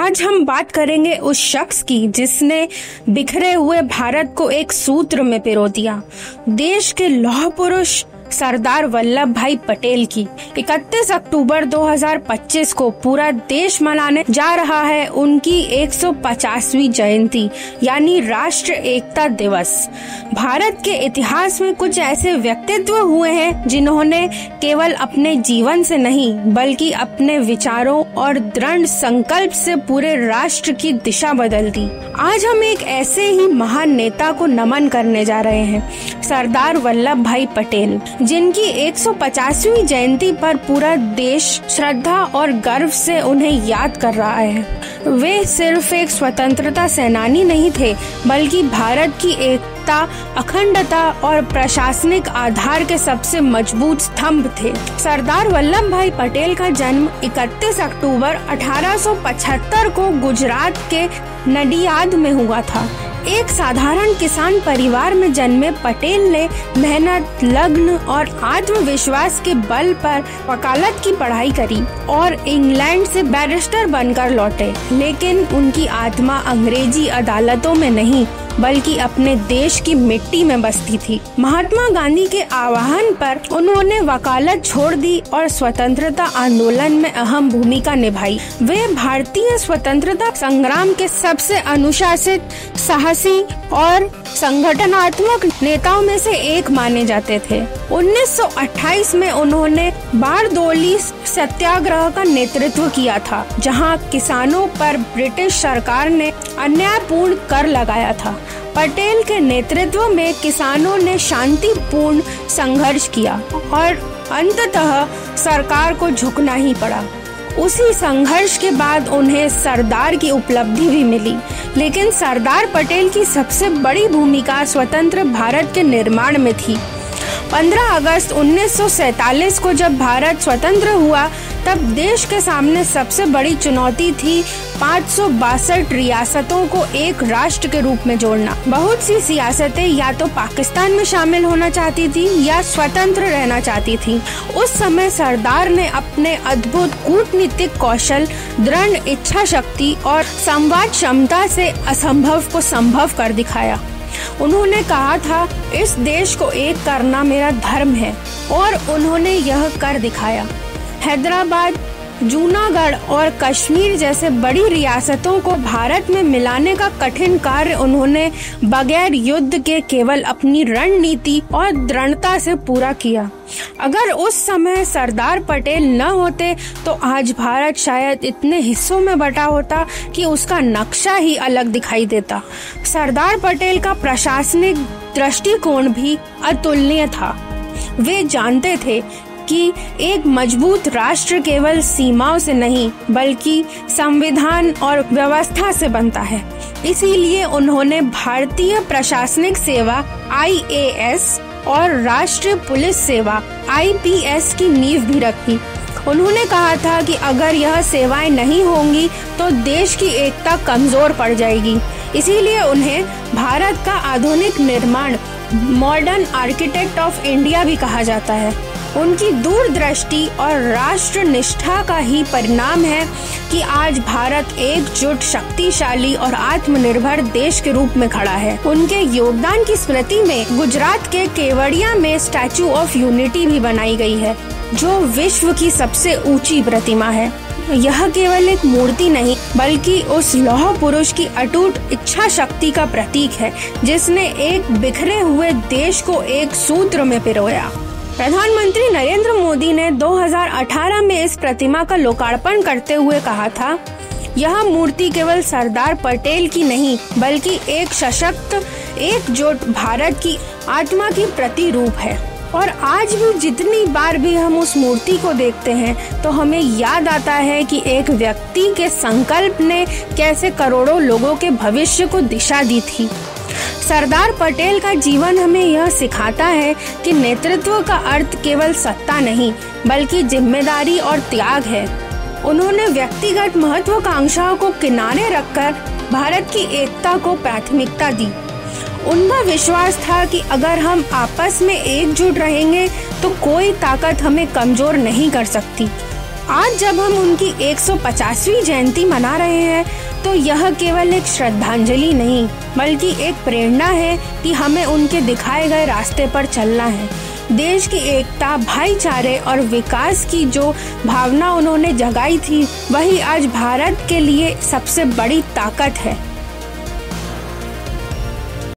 आज हम बात करेंगे उस शख्स की जिसने बिखरे हुए भारत को एक सूत्र में पिरो दिया। देश के लौह पुरुष सरदार वल्लभ भाई पटेल की 31 अक्टूबर 2025 को पूरा देश मनाने जा रहा है उनकी 150वीं जयंती यानी राष्ट्र एकता दिवस। भारत के इतिहास में कुछ ऐसे व्यक्तित्व हुए हैं जिन्होंने केवल अपने जीवन से नहीं बल्कि अपने विचारों और दृढ़ संकल्प से पूरे राष्ट्र की दिशा बदल दी। आज हम एक ऐसे ही महान नेता को नमन करने जा रहे हैं, सरदार वल्लभ भाई पटेल, जिनकी 150वीं जयंती पर पूरा देश श्रद्धा और गर्व से उन्हें याद कर रहा है। वे सिर्फ एक स्वतंत्रता सेनानी नहीं थे बल्कि भारत की एकता, अखंडता और प्रशासनिक आधार के सबसे मजबूत स्तंभ थे। सरदार वल्लभ भाई पटेल का जन्म 31 अक्टूबर 1875 को गुजरात के नडियाद में हुआ था। एक साधारण किसान परिवार में जन्मे पटेल ने मेहनत, लगन और आत्मविश्वास के बल पर वकालत की पढ़ाई करी और इंग्लैंड से बैरिस्टर बनकर लौटे। लेकिन उनकी आत्मा अंग्रेजी अदालतों में नहीं बल्कि अपने देश की मिट्टी में बसती थी। महात्मा गांधी के आह्वान पर उन्होंने वकालत छोड़ दी और स्वतंत्रता आंदोलन में अहम भूमिका निभाई। वे भारतीय स्वतंत्रता संग्राम के सबसे अनुशासित, साहसी और संगठनात्मक नेताओं में से एक माने जाते थे। 1928 में उन्होंने बारदोली सत्याग्रह का नेतृत्व किया था, जहां किसानों पर ब्रिटिश सरकार ने अन्यायपूर्ण कर लगाया था। पटेल के नेतृत्व में किसानों ने शांतिपूर्ण संघर्ष किया और अंततः सरकार को झुकना ही पड़ा। उसी संघर्ष के बाद उन्हें सरदार की उपलब्धि भी मिली, लेकिन सरदार पटेल की सबसे बड़ी भूमिका स्वतंत्र भारत के निर्माण में थी। 15 अगस्त 1947 को जब भारत स्वतंत्र हुआ तब देश के सामने सबसे बड़ी चुनौती थी 562 रियासतों को एक राष्ट्र के रूप में जोड़ना। बहुत सी सियासतें या तो पाकिस्तान में शामिल होना चाहती थी या स्वतंत्र रहना चाहती थी। उस समय सरदार ने अपने अद्भुत कूटनीतिक कौशल, दृढ़ इच्छा शक्ति और संवाद क्षमता से असंभव को संभव कर दिखाया। उन्होंने कहा था, इस देश को एक करना मेरा धर्म है, और उन्होंने यह कर दिखाया। हैदराबाद, जूनागढ़ और कश्मीर जैसे बड़ी रियासतों को भारत में मिलाने का कठिन कार्य उन्होंने बगैर युद्ध के केवल अपनी रणनीति और दृढ़ता से पूरा किया। अगर उस समय सरदार पटेल न होते तो आज भारत शायद इतने हिस्सों में बटा होता कि उसका नक्शा ही अलग दिखाई देता। सरदार पटेल का प्रशासनिक दृष्टिकोण भी अतुलनीय था। वे जानते थे कि एक मजबूत राष्ट्र केवल सीमाओं से नहीं बल्कि संविधान और व्यवस्था से बनता है। इसीलिए उन्होंने भारतीय प्रशासनिक सेवा IAS और राष्ट्रीय पुलिस सेवा IPS की नींव भी रखी। उन्होंने कहा था कि अगर यह सेवाएं नहीं होंगी तो देश की एकता कमजोर पड़ जाएगी। इसीलिए उन्हें भारत का आधुनिक निर्माण, मॉडर्न आर्किटेक्ट ऑफ इंडिया भी कहा जाता है। उनकी दूरदृष्टि और राष्ट्र निष्ठा का ही परिणाम है कि आज भारत एकजुट, शक्तिशाली और आत्मनिर्भर देश के रूप में खड़ा है। उनके योगदान की स्मृति में गुजरात के केवड़िया में स्टैचू ऑफ यूनिटी भी बनाई गई है, जो विश्व की सबसे ऊंची प्रतिमा है। यह केवल एक मूर्ति नहीं बल्कि उस लौह पुरुष की अटूट इच्छा शक्ति का प्रतीक है, जिसने एक बिखरे हुए देश को एक सूत्र में पिरोया। प्रधानमंत्री नरेंद्र मोदी ने 2018 में इस प्रतिमा का लोकार्पण करते हुए कहा था, यह मूर्ति केवल सरदार पटेल की नहीं बल्कि एक सशक्त, एकजुट भारत की आत्मा की प्रतिरूप है। और आज भी जितनी बार भी हम उस मूर्ति को देखते हैं तो हमें याद आता है कि एक व्यक्ति के संकल्प ने कैसे करोड़ों लोगों के भविष्य को दिशा दी थी। सरदार पटेल का जीवन हमें यह सिखाता है कि नेतृत्व का अर्थ केवल सत्ता नहीं बल्कि जिम्मेदारी और त्याग है। उन्होंने व्यक्तिगत महत्वाकांक्षाओं को किनारे रखकर भारत की एकता को प्राथमिकता दी। उनका विश्वास था कि अगर हम आपस में एकजुट रहेंगे तो कोई ताकत हमें कमजोर नहीं कर सकती। आज जब हम उनकी 150वीं जयंती मना रहे हैं तो यह केवल एक श्रद्धांजलि नहीं बल्कि एक प्रेरणा है कि हमें उनके दिखाए गए रास्ते पर चलना है। देश की एकता, भाईचारे और विकास की जो भावना उन्होंने जगाई थी वही आज भारत के लिए सबसे बड़ी ताकत है।